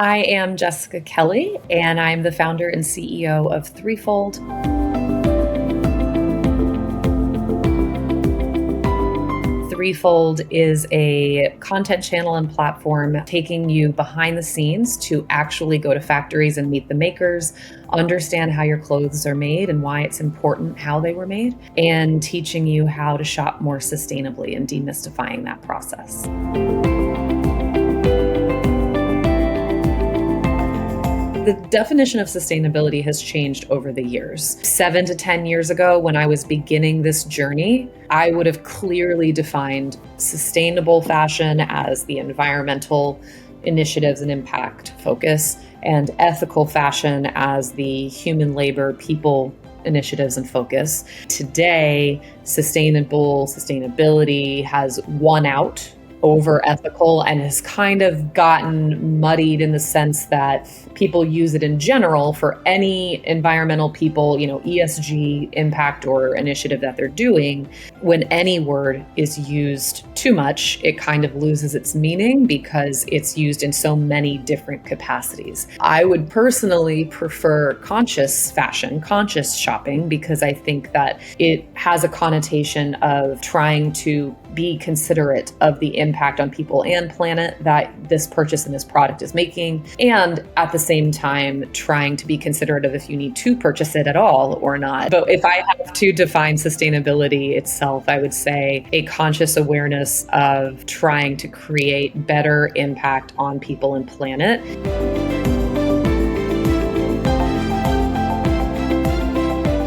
I am Jessica Kelly, and I'm the founder and CEO of Threefold. Threefold is a content channel and platform taking you behind the scenes to actually go to factories and meet the makers, understand how your clothes are made and why it's important how they were made, and teaching you how to shop more sustainably and demystifying that process. The definition of sustainability has changed over the years. 7 to 10 years ago, when I was beginning this journey, I would have clearly defined sustainable fashion as the environmental initiatives and impact focus, and ethical fashion as the human labor, people initiatives and focus. Today, sustainability has won out over ethical and has kind of gotten muddied in the sense that people use it in general for any environmental ESG impact or initiative that they're doing. When any word is used too much, it kind of loses its meaning because it's used in so many different capacities. I would personally prefer conscious fashion, conscious shopping, because I think that it has a connotation of trying to be considerate of the impact on people and planet that this purchase and this product is making, and at the same time trying to be considerate of if you need to purchase it at all or not. But if I have to define sustainability itself, I would say a conscious awareness of trying to create better impact on people and planet.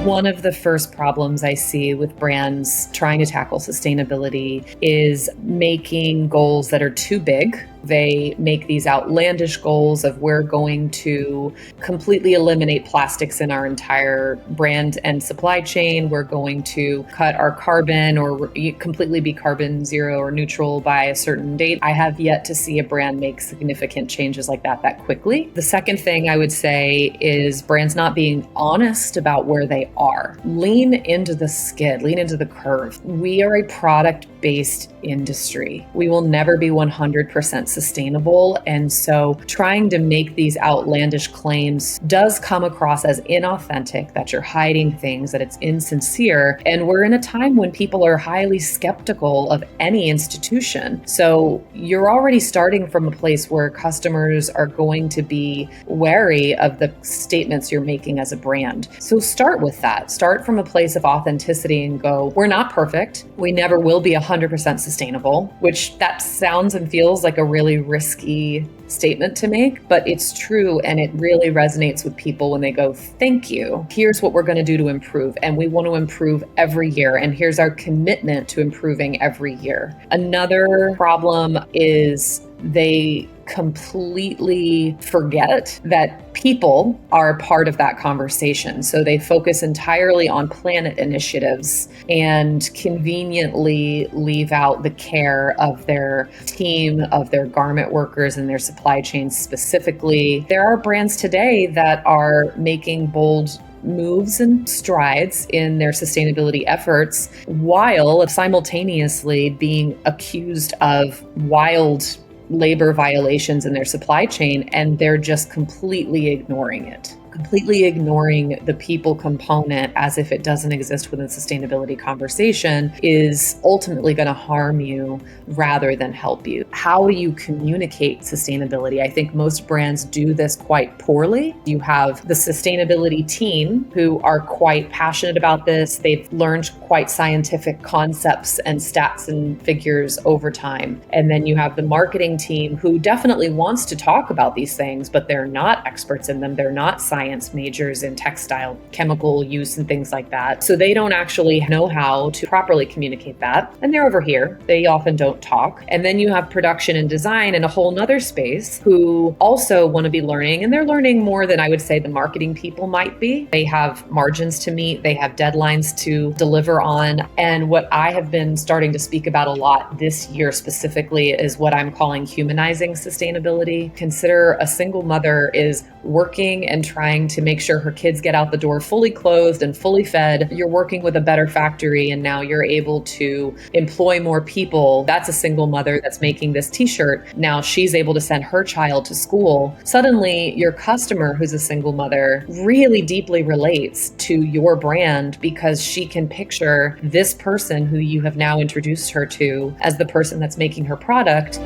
One of the first problems I see with brands trying to tackle sustainability is making goals that are too big. They make these outlandish goals of we're going to completely eliminate plastics in our entire brand and supply chain. We're going to cut our carbon or completely be carbon zero or neutral by a certain date. I have yet to see a brand make significant changes like that quickly. The second thing I would say is brands not being honest about where they are. Lean into the skid, lean into the curve. We are a product-based industry. We will never be 100% sustainable. And so trying to make these outlandish claims does come across as inauthentic, that you're hiding things, that it's insincere. And we're in a time when people are highly skeptical of any institution. So you're already starting from a place where customers are going to be wary of the statements you're making as a brand. So start with that. Start from a place of authenticity and go, we're not perfect. We never will be 100% sustainable, which that sounds and feels like a really risky statement to make, but it's true. And it really resonates with people when they go, thank you. Here's what we're going to do to improve. And we want to improve every year. And here's our commitment to improving every year. Another problem is they completely forget that people are part of that conversation. So they focus entirely on planet initiatives and conveniently leave out the care of their team, of their garment workers and their supply chains specifically. There are brands today that are making bold moves and strides in their sustainability efforts while simultaneously being accused of wild labor violations in their supply chain, and they're just completely ignoring it. Completely ignoring the people component as if it doesn't exist within the sustainability conversation is ultimately going to harm you rather than help you. How do you communicate sustainability? I think most brands do this quite poorly. You have the sustainability team who are quite passionate about this. They've learned quite scientific concepts and stats and figures over time. And then you have the marketing team who definitely wants to talk about these things, but they're not experts in them. They're not science majors in textile, chemical use and things like that. So they don't actually know how to properly communicate that. And they're over here. They often don't talk. And then you have production and design in a whole nother space who also want to be learning. And they're learning more than I would say the marketing people might be. They have margins to meet. They have deadlines to deliver on. And what I have been starting to speak about a lot this year specifically is what I'm calling humanizing sustainability. Consider a single mother is working and trying to make sure her kids get out the door fully clothed and fully fed. You're working with a better factory, and now you're able to employ more people. That's a single mother that's making this t-shirt. Now she's able to send her child to school. Suddenly, your customer, who's a single mother, really deeply relates to your brand because she can picture this person who you have now introduced her to as the person that's making her product.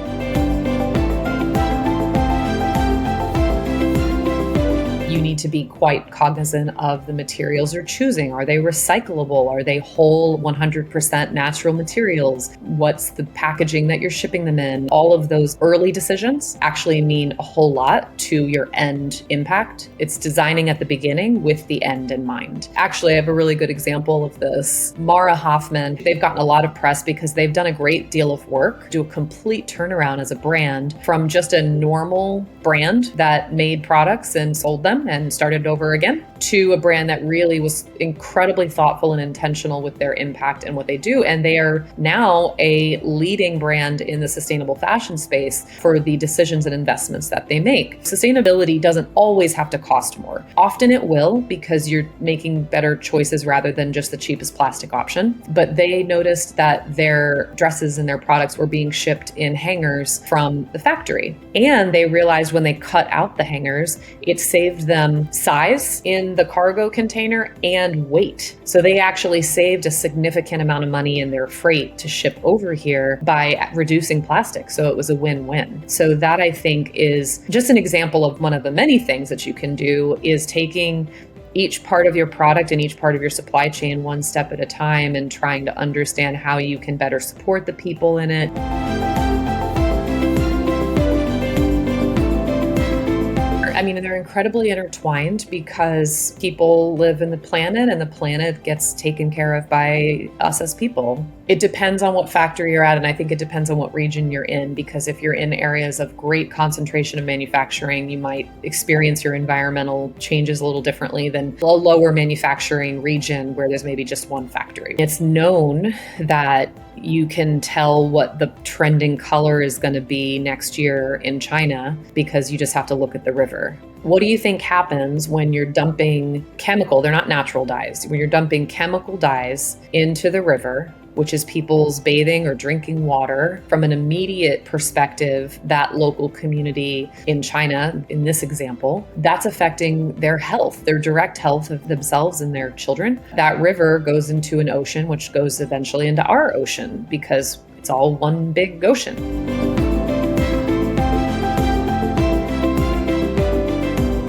You need to be quite cognizant of the materials you're choosing. Are they recyclable? Are they whole 100% natural materials? What's the packaging that you're shipping them in? All of those early decisions actually mean a whole lot to your end impact. It's designing at the beginning with the end in mind. Actually, I have a really good example of this. Mara Hoffman, they've gotten a lot of press because they've done a great deal of work, do a complete turnaround as a brand from just a normal brand that made products and sold them and started over again to a brand that really was incredibly thoughtful and intentional with their impact and what they do. And they are now a leading brand in the sustainable fashion space for the decisions and investments that they make. Sustainability doesn't always have to cost more. Often it will, because you're making better choices rather than just the cheapest plastic option. But they noticed that their dresses and their products were being shipped in hangers from the factory. And they realized when they cut out the hangers, it saved them size in the cargo container and weight. So they actually saved a significant amount of money in their freight to ship over here by reducing plastic. So it was a win-win. So that, I think, is just an example of one of the many things that you can do, is taking each part of your product and each part of your supply chain one step at a time and trying to understand how you can better support the people in it. I mean, they're incredibly intertwined because people live in the planet and the planet gets taken care of by us as people. It depends on what factory you're at, and I think it depends on what region you're in, because if you're in areas of great concentration of manufacturing, you might experience your environmental changes a little differently than a lower manufacturing region where there's maybe just one factory. It's known that you can tell what the trending color is going to be next year in China because you just have to look at the river. What do you think happens when you're dumping chemical? They're not natural dyes. When you're dumping chemical dyes into the river, which is people's bathing or drinking water, from an immediate perspective, that local community in China, in this example, that's affecting their health, their direct health of themselves and their children. That river goes into an ocean, which goes eventually into our ocean because it's all one big ocean.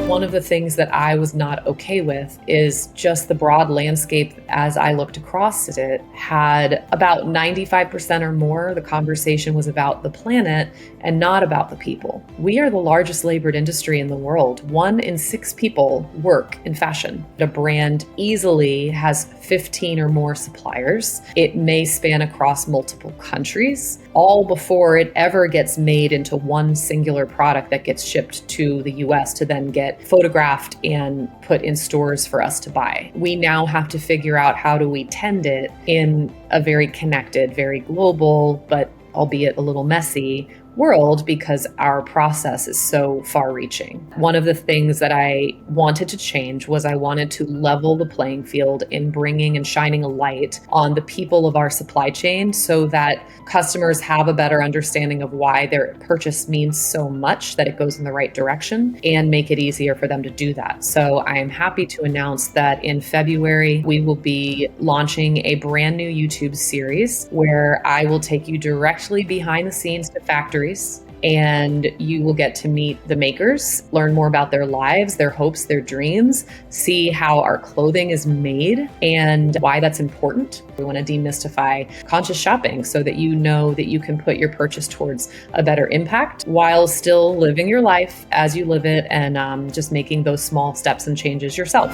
One of the things that I was not okay with is just the broad landscape as I looked across it had about 95% or more, the conversation was about the planet and not about the people. We are the largest labored industry in the world. 1 in 6 people work in fashion. A brand easily has 15 or more suppliers. It may span across multiple countries, all before it ever gets made into one singular product that gets shipped to the US to then get photographed and put in stores for us to buy. We now have to figure out how do we tend it in a very connected, very global, but albeit a little messy world because our process is so far-reaching. One of the things that I wanted to change was I wanted to level the playing field in bringing and shining a light on the people of our supply chain so that customers have a better understanding of why their purchase means so much, that it goes in the right direction, and make it easier for them to do that. So I am happy to announce that in February, we will be launching a brand new YouTube series where I will take you directly behind the scenes to factories, and you will get to meet the makers, learn more about their lives, their hopes, their dreams, see how our clothing is made and why that's important. We want to demystify conscious shopping so that you know that you can put your purchase towards a better impact while still living your life as you live it and just making those small steps and changes yourself.